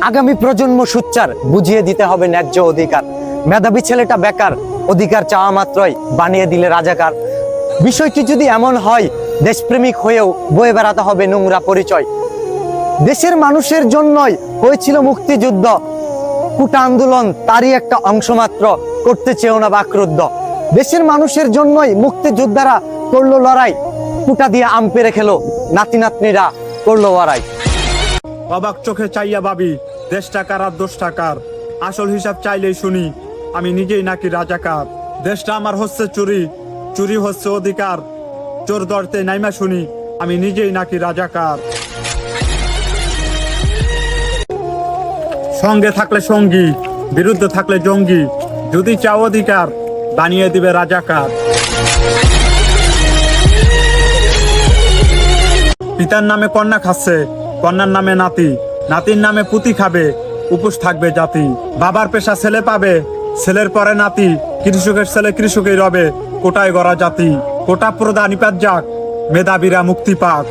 আগামী প্রজন্ম সুচ্চার, বুঝিয়ে দিতে হবে ন্যায্য অধিকার। মেধাবী ছেলেটা বেকার, অধিকার চাওয়া মাত্রই বানিয়ে দিলে রাজাকার। বিষয়টি যদি এমন হয়, দেশপ্রেমিক হয়েও বয়ে বেড়াতে হবে নোংরা পরিচয়। দেশের মানুষের জন্যই হয়েছিল মুক্তিযুদ্ধ, কোটা আন্দোলন তারই একটা অংশ মাত্র, করতে চেয়েও না বাকরুদ্ধ। দেশের মানুষের জন্যই মুক্তিযোদ্ধারা করলো লড়াই, কোটা দিয়ে আম পেরে খেলো, নাতি নাতনিরা করলো লড়াই। অবাক চোখে চাইয়া ভাবি, দেশ টাকার আর দোষ টাকার, আসল হিসাব চাইলেই শুনি আমি নিজেই নাকি রাজাকার। দেশটা আমার হচ্ছে চুরি, চুরি হচ্ছে অধিকার, চোর ধরতে নাইমা শুনি আমি নিজেই নাকি রাজাকার। সঙ্গে থাকলে সঙ্গী, বিরুদ্ধে থাকলে জঙ্গি, যদি চাও অধিকার বানিয়ে দিবে রাজাকার। পিতার নামে কন্যা খাচ্ছে, কন্যার নামে নাতি, নাতির নামে পুতি খাবে, উপোস থাকবে জাতি। বাবার পেশা ছেলে পাবে, ছেলের পরে নাতি, কৃষকের ছেলে কৃষকেই রবে, কোটায় গড়া জাতি। কোটা প্রদান নিপাত যাক, মেধাবীরা মুক্তি পাক।